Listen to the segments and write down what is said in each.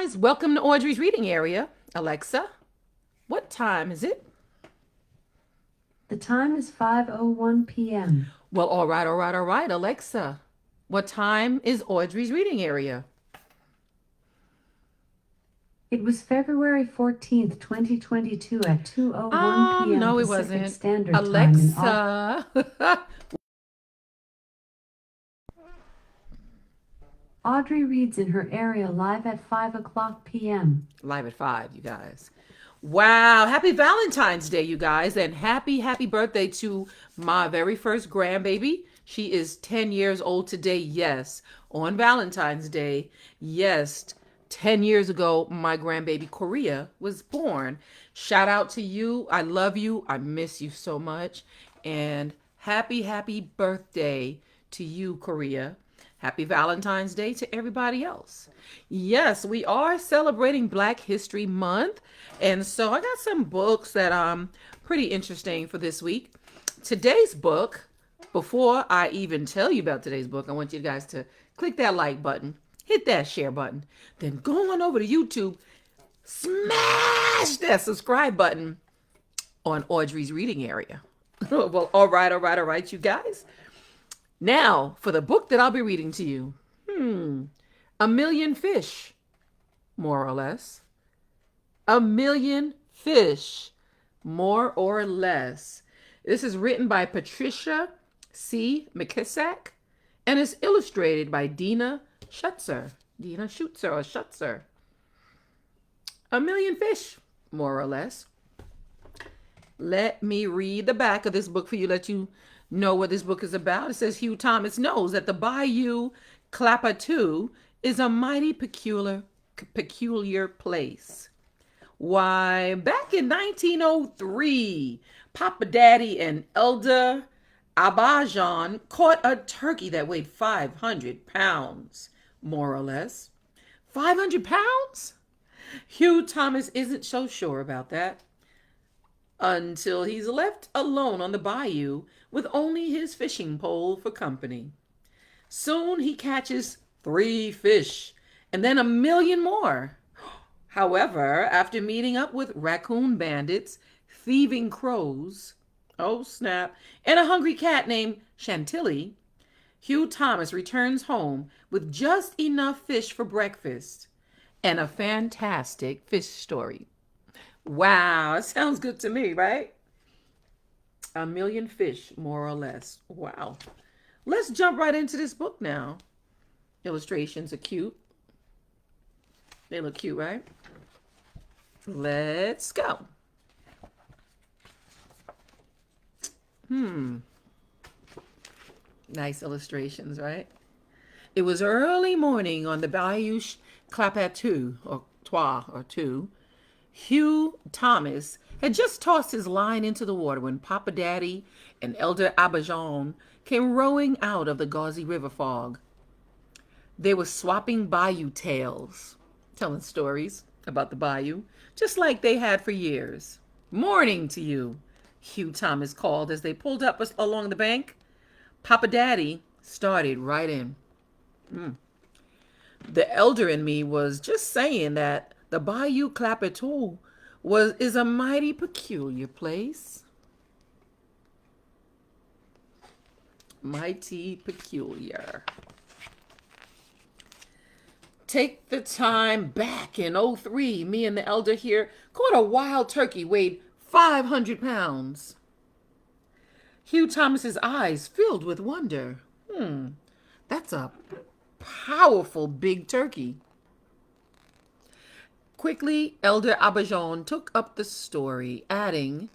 Guys, welcome to Audrey's reading area. Alexa, what time is it? The time is 5:01 p.m. Well, all right, Alexa. What time is Audrey's reading area? It was February 14th, 2022 at 2:01 p.m. No, it Pacific wasn't. Standard Time in Alexa. Audrey Reads in her area live at 5 o'clock p.m. Live at 5, you guys. Wow. Happy Valentine's Day, you guys. And happy birthday to my very first grandbaby. She is 10 years old today. Yes. On Valentine's Day. Yes. 10 years ago, my grandbaby Korea was born. Shout out to you. I love you. I miss you so much. And happy birthday to you, Korea. Happy Valentine's Day to everybody else. Yes, we are celebrating Black History Month. And so I got some books that pretty interesting for this week. Today's book, before I even tell you about today's book, I want you guys to click that like button, hit that share button, then go on over to YouTube, smash that subscribe button on Audrey's reading area. Well, all right, you guys. Now, for the book that I'll be reading to you. A Million Fish, more or less. A Million Fish, more or less. This is written by Patricia C. McKissack and is illustrated by Dena Schutzer. Dena Schutzer or Schutzer. A Million Fish, more or less. Let me read the back of this book for you, let you know what this book is about. It says Hugh Thomas knows that the Bayou Clapatoo is a mighty peculiar place. Why, back in 1903, Papa Daddy and Elder Abajon caught a turkey that weighed 500 pounds, more or less. 500 pounds? Hugh Thomas isn't so sure about that until he's left alone on the bayou with only his fishing pole for company. Soon he catches 3 fish and then a million more. However, after meeting up with raccoon bandits, thieving crows, oh snap, and a hungry cat named Chantilly, Hugh Thomas returns home with just enough fish for breakfast and a fantastic fish story. Wow, it sounds good to me, right? A Million Fish, more or less. Wow. Let's jump right into this book now. Illustrations are cute. They look cute, right? Let's go. Nice illustrations, right? It was early morning on the Bayou Clapatoo, or Trois, or Two. Hugh Thomas had just tossed his line into the water when Papa Daddy and Elder Abajon came rowing out of the gauzy river fog. They were swapping bayou tales, telling stories about the bayou, just like they had for years. Morning to you, Hugh Thomas called as they pulled up along the bank. Papa Daddy started right in. The elder in me was just saying that the Bayou Clapperton is a mighty peculiar place. Mighty peculiar. Take the time back in '03. Me and the elder here caught a wild turkey weighed 500 pounds. Hugh Thomas's eyes filled with wonder. That's a powerful big turkey. Quickly, Elder Abajon took up the story, adding,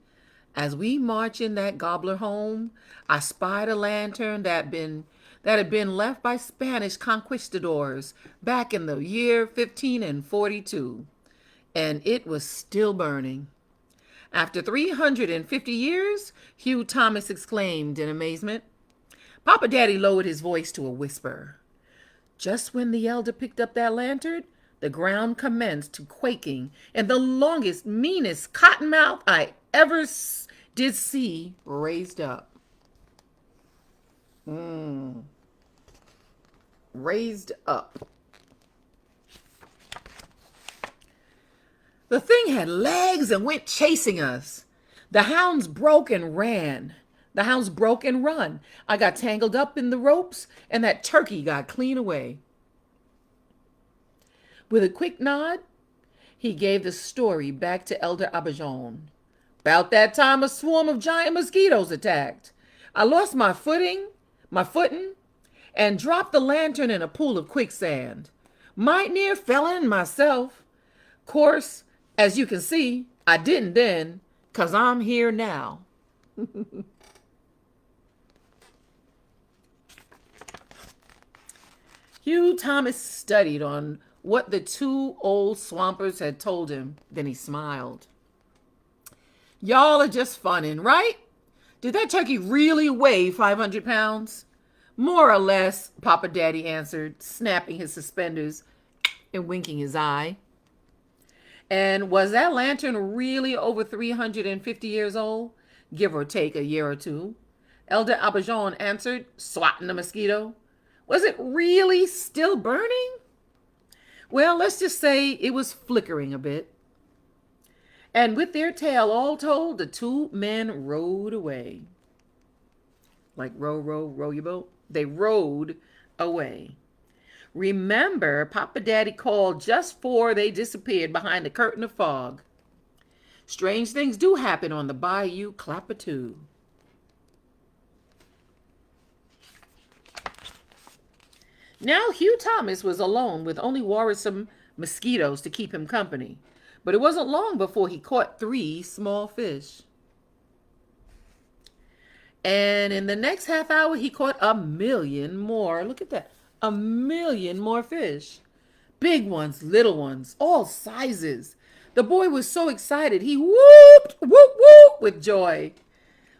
as we march in that gobbler home, I spied a lantern that had been left by Spanish conquistadors back in the year 1542, and it was still burning. After 350 years, Hugh Thomas exclaimed in amazement. Papa Daddy lowered his voice to a whisper. Just when the elder picked up that lantern, the ground commenced quaking, and the longest, meanest cottonmouth I ever did see raised up. Raised up. The thing had legs and went chasing us. The hounds broke and ran. The hounds broke and run. I got tangled up in the ropes, and that turkey got clean away. With a quick nod, he gave the story back to Elder Abijah. About that time, a swarm of giant mosquitoes attacked. I lost my footing, and dropped the lantern in a pool of quicksand. Might near fell in myself. Course, as you can see, I didn't then, 'cause I'm here now. Hugh Thomas studied on what the two old swampers had told him. Then he smiled. Y'all are just funning, right? Did that turkey really weigh 500 pounds? More or less, Papa Daddy answered, snapping his suspenders and winking his eye. And was that lantern really over 350 years old? Give or take a year or two. Elder Abijah answered, swatting the mosquito. Was it really still burning? Well, let's just say it was flickering a bit. And with their tale all told, the two men rowed away. Like row, row, row your boat. They rowed away. Remember, Papa Daddy called just before they disappeared behind a curtain of fog. Strange things do happen on the Bayou Clappertoo. Now Hugh Thomas was alone with only worrisome mosquitoes to keep him company. But it wasn't long before he caught 3 small fish. And in the next half hour, he caught 1,000,000 more. Look at that. 1,000,000 more fish. Big ones, little ones, all sizes. The boy was so excited, he whooped, whoop, whoop with joy.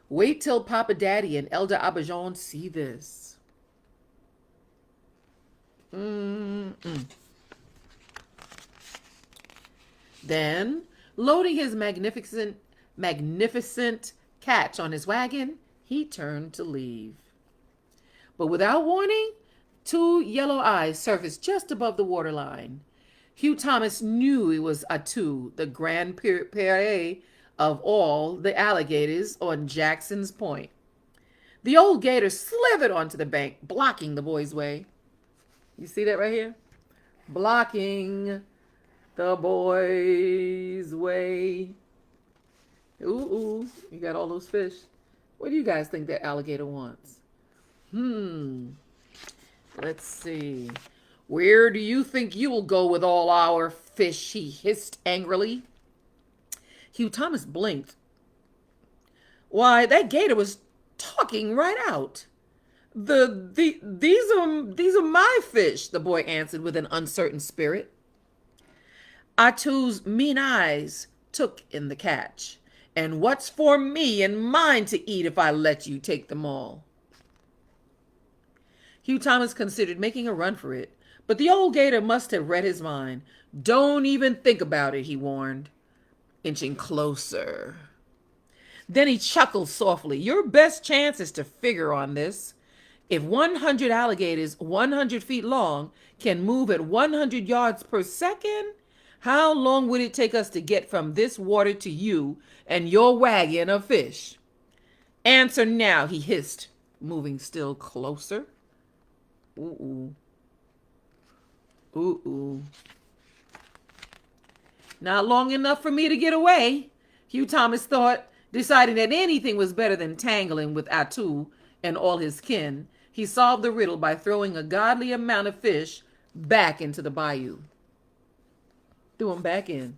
Wait till Papa Daddy and Elder Abijah see this. Then, loading his magnificent catch on his wagon, he turned to leave. But without warning, 2 yellow eyes surfaced just above the waterline. Hugh Thomas knew it was Atu, the grand pere of all the alligators on Jackson's Point. The old gator slithered onto the bank, blocking the boy's way. You see that right here? Blocking the boy's way. Ooh, you got all those fish. What do you guys think that alligator wants? Let's see. Where do you think you'll go with all our fish? He hissed angrily. Hugh Thomas blinked. Why, that gator was talking right out. These are my fish, the boy answered with an uncertain spirit. Atu's mean eyes took in the catch. And what's for me and mine to eat if I let you take them all? Hugh Thomas considered making a run for it, but the old gator must have read his mind. Don't even think about it, he warned, inching closer. Then he chuckled softly. Your best chance is to figure on this. If 100 alligators 100 feet long can move at 100 yards per second, how long would it take us to get from this water to you and your wagon of fish? Answer now, he hissed, moving still closer. Ooh. Not long enough for me to get away, Hugh Thomas thought, deciding that anything was better than tangling with Atu and all his kin. He solved the riddle by throwing a godly amount of fish back into the bayou. Threw them back in.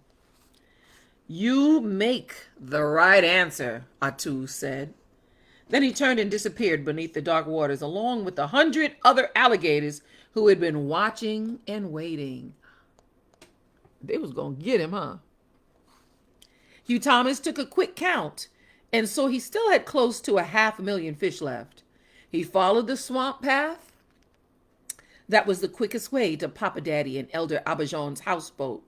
You make the right answer, Atu said. Then he turned and disappeared beneath the dark waters along with 100 other alligators who had been watching and waiting. They was going to get him, huh? Hugh Thomas took a quick count and so he still had close to 500,000 fish left. He followed the swamp path. That was the quickest way to Papa Daddy and Elder Abijah's houseboat.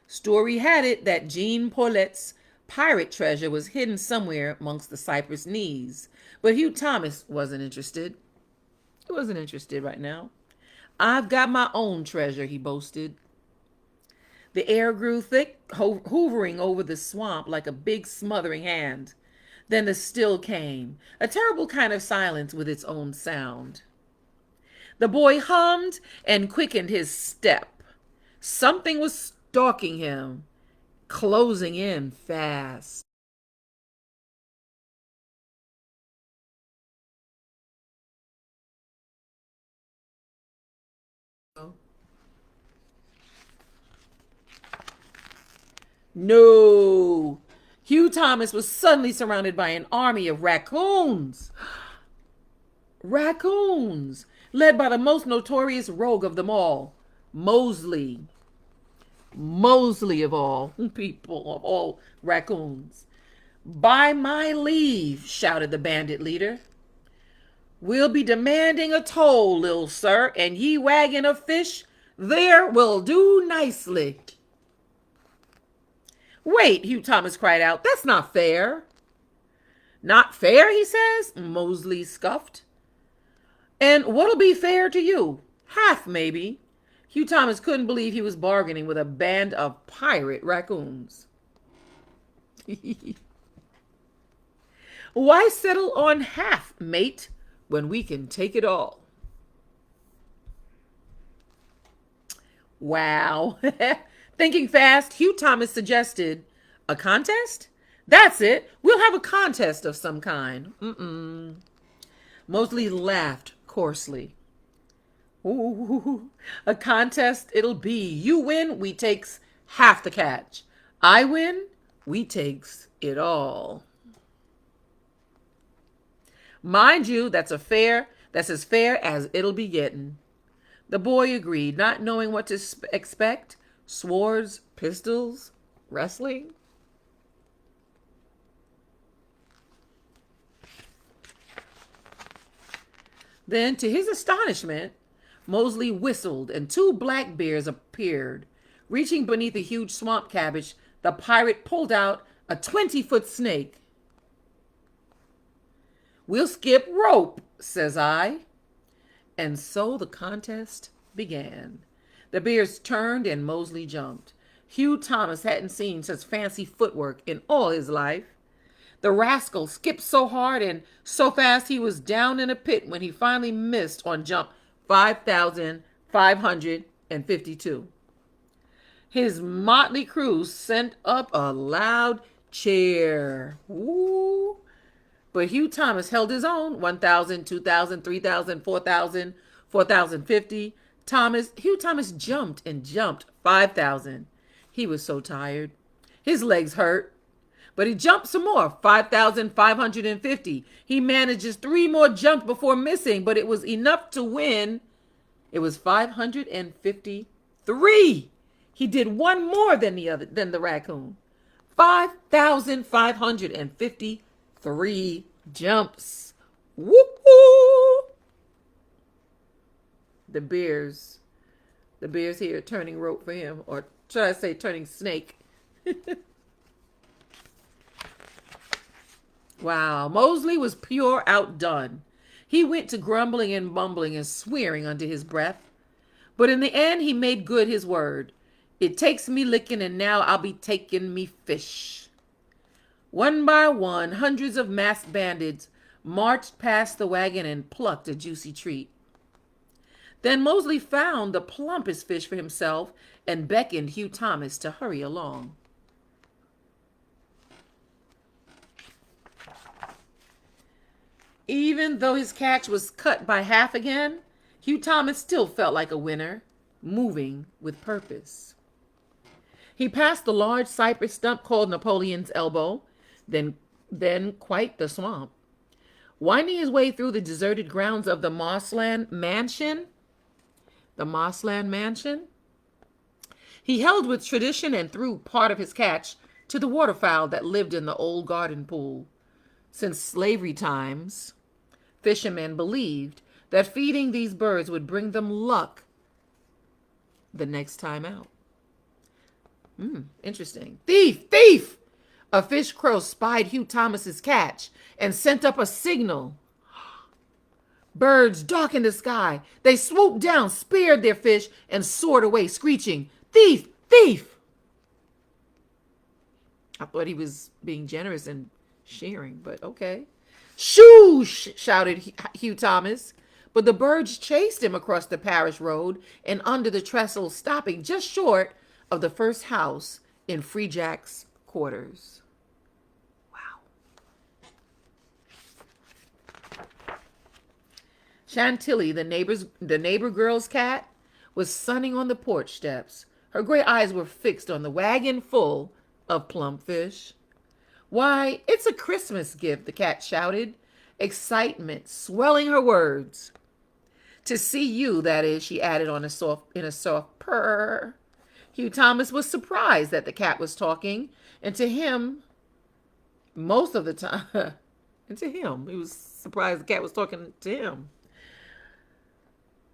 Story had it that Jean Paulette's pirate treasure was hidden somewhere amongst the cypress knees. But Hugh Thomas wasn't interested. He wasn't interested right now. I've got my own treasure, he boasted. The air grew thick, hovering over the swamp like a big smothering hand. Then the still came, a terrible kind of silence with its own sound. The boy hummed and quickened his step. Something was stalking him, closing in fast. No! Hugh Thomas was suddenly surrounded by an army of raccoons. Raccoons! Led by the most notorious rogue of them all, Mosley. Mosley of all people, of all raccoons. By my leave, shouted the bandit leader. We'll be demanding a toll, little sir, and ye wagging of fish there will do nicely. Wait, Hugh Thomas cried out. That's not fair. Not fair, he says, Mosley scuffed. And what'll be fair to you? Half, maybe. Hugh Thomas couldn't believe he was bargaining with a band of pirate raccoons. Why settle on half, mate, when we can take it all? Wow. Thinking fast, Hugh Thomas suggested, a contest? That's it. We'll have a contest of some kind. Mosley laughed coarsely. Ooh, a contest it'll be. You win, we takes half the catch. I win, we takes it all. Mind you, that's as fair as it'll be getting. The boy agreed, not knowing what to expect. Swords, pistols, wrestling. Then, to his astonishment, Mosley whistled and two black bears appeared. Reaching beneath a huge swamp cabbage, the pirate pulled out a 20-foot snake. We'll skip rope, says I. And so the contest began. The bears turned and Mosley jumped. Hugh Thomas hadn't seen such fancy footwork in all his life. The rascal skipped so hard and so fast he was down in a pit when he finally missed on jump 5,552. His motley crew sent up a loud cheer. Woo! But Hugh Thomas held his own. 1,000, 2,000, 3,000, 4,000, 4,050. Hugh Thomas jumped and jumped 5,000. He was so tired. His legs hurt. But he jumped some more, 5,550. He manages 3 more jumps before missing, but it was enough to win. It was 553. He did one more than the raccoon. 5,553 jumps. Woo-hoo! The bears here turning rope for him, or should I say turning snake. Wow, Mosley was pure outdone. He went to grumbling and mumbling and swearing under his breath. But in the end, he made good his word. It takes me licking, and now I'll be taking me fish. One by one, hundreds of masked bandits marched past the wagon and plucked a juicy treat. Then Mosley found the plumpest fish for himself and beckoned Hugh Thomas to hurry along. Even though his catch was cut by half again, Hugh Thomas still felt like a winner, moving with purpose. He passed the large cypress stump called Napoleon's Elbow, then quite the swamp. Winding his way through the deserted grounds of the Mossland Mansion, he held with tradition and threw part of his catch to the waterfowl that lived in the old garden pool. Since slavery times, fishermen believed that feeding these birds would bring them luck the next time out. Interesting. Thief! Thief! A fish crow spied Hugh Thomas's catch and sent up a signal. Birds darkened the sky. They swooped down, speared their fish, and soared away, screeching, "Thief! Thief!" I thought he was being generous and sharing, but okay. Shoo! Shouted Hugh Thomas. But the birds chased him across the parish road and under the trestle, stopping just short of the first house in Free Jack's quarters. Wow. Chantilly, the neighbor girl's cat, was sunning on the porch steps. Her gray eyes were fixed on the wagon full of plump fish. Why, it's a Christmas gift, the cat shouted, excitement swelling her words. To see you, that is, she added in a soft purr. Hugh Thomas was surprised that the cat was talking, and to him, most of the time, and to him, he was surprised the cat was talking to him.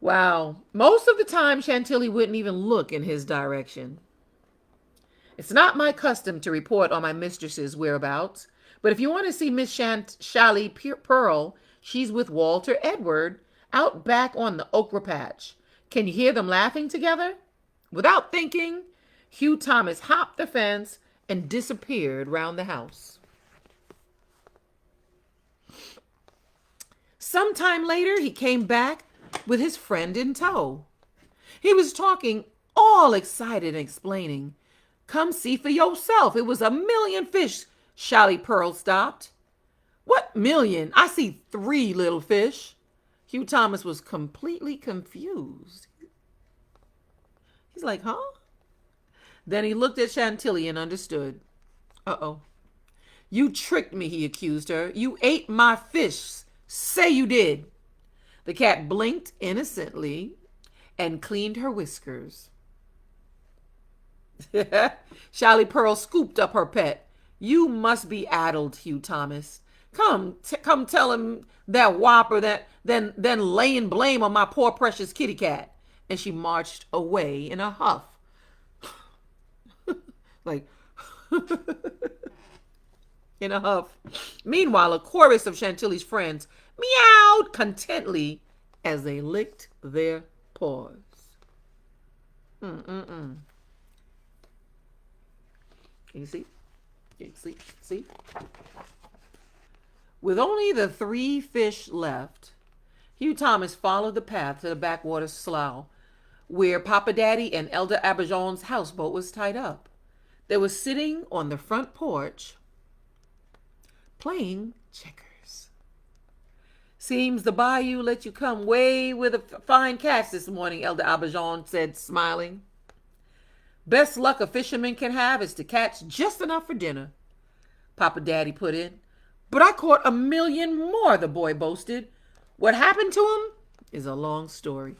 Wow. Most of the time, Chantilly wouldn't even look in his direction. It's not my custom to report on my mistress's whereabouts, but if you want to see Miss Shally Pearl, she's with Walter Edward out back on the okra patch. Can you hear them laughing together? Without thinking, Hugh Thomas hopped the fence and disappeared round the house. Sometime later, he came back with his friend in tow. He was talking all excited and explaining, "Come see for yourself. It was 1,000,000 fish." Shally Pearl stopped. "What million? I see 3 little fish." Hugh Thomas was completely confused. He's like, huh? Then he looked at Chantilly and understood. Uh-oh. "You tricked me," he accused her. "You ate my fish. Say you did." The cat blinked innocently and cleaned her whiskers. Shally Pearl scooped up her pet. "You must be addled, Hugh Thomas. Come tell him that whopper then laying blame on my poor precious kitty cat." And she marched away in a huff. Like, in a huff. Meanwhile, a chorus of Chantilly's friends meowed contently as they licked their paws. Can you see? Can you see? With only the 3 fish left, Hugh Thomas followed the path to the backwater slough, where Papa Daddy and Elder Abijam's houseboat was tied up. They were sitting on the front porch, playing checkers. "Seems the bayou let you come way with a fine catch this morning," Elder Abijam said, smiling. "Best luck a fisherman can have is to catch just enough for dinner," Papa Daddy put in. "But I caught 1,000,000 more," the boy boasted. "What happened to him is a long story."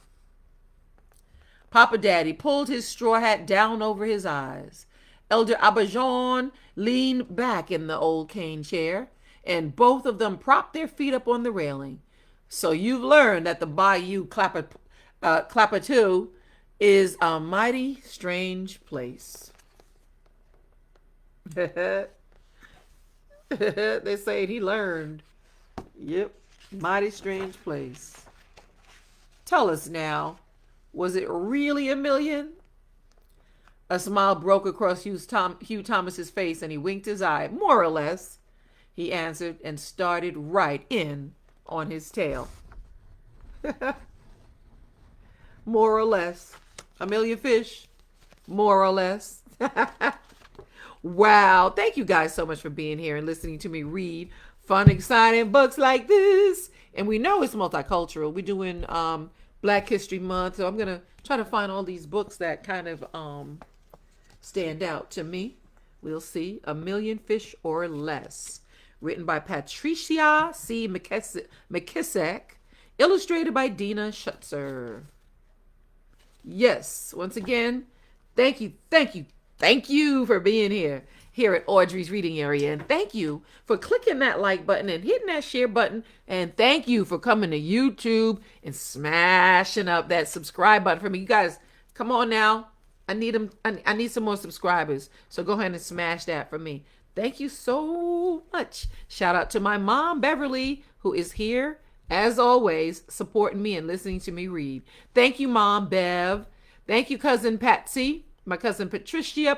Papa Daddy pulled his straw hat down over his eyes. Elder Abijam leaned back in the old cane chair, and both of them propped their feet up on the railing. "So you've learned that the Bayou Clappertoo is a mighty strange place." They say he learned. Yep, mighty strange place. Tell us now, was it really 1,000,000? A smile broke across Hugh Thomas's face, and he winked his eye. "More or less," he answered, and started right in on his tale. More or less. 1,000,000 fish. More or less. Wow. Thank you guys so much for being here and listening to me read fun, exciting books like this. And we know it's multicultural. We're doing Black History Month. So I'm going to try to find all these books that kind of stand out to me. We'll see. 1,000,000 Fish or Less. Written by Patricia C. McKissack. Illustrated by Dena Schutzer. Yes, once again, thank you for being here at Audrey's Reading Area. And thank you for clicking that like button and hitting that share button. And thank you for coming to YouTube and smashing up that subscribe button for me. You guys, come on now. I need some more subscribers. So go ahead and smash that for me. Thank you so much. Shout out to my mom, Beverly, who is here, as always, supporting me and listening to me read. Thank you, Mom, Bev. Thank you, Cousin Patsy, my cousin Patricia,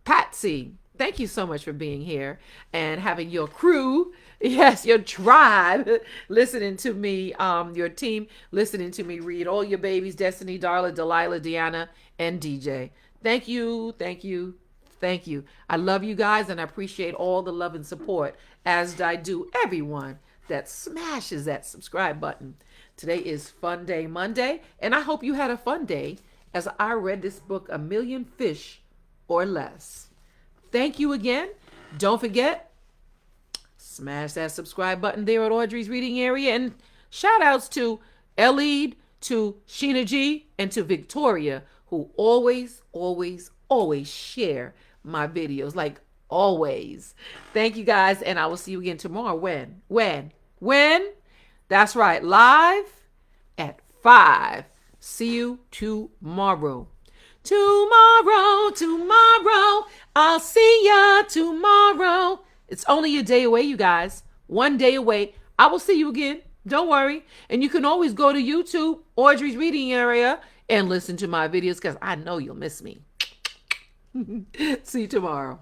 Patsy. Thank you so much for being here and having your crew, yes, your tribe, listening to me, your team listening to me read. All your babies, Destiny, Darla, Delilah, Deanna, and DJ. Thank you, thank you, thank you. I love you guys and I appreciate all the love and support, as I do everyone that smashes that subscribe button. Today is Fun Day Monday, and I hope you had a fun day as I read this book, A Million Fish or Less. Thank you again. Don't forget, smash that subscribe button there at Audrey's Reading Area. And shout outs to Elide, to Sheena G, and to Victoria, who always, always, always share my videos. Like always. Thank you guys. And I will see you again tomorrow. When? That's right. Live at 5. See you tomorrow. Tomorrow, I'll see ya tomorrow. It's only a day away, you guys. One day away. I will see you again. Don't worry. And you can always go to YouTube, Audrey's Reading Area, and listen to my videos because I know you'll miss me. See you tomorrow.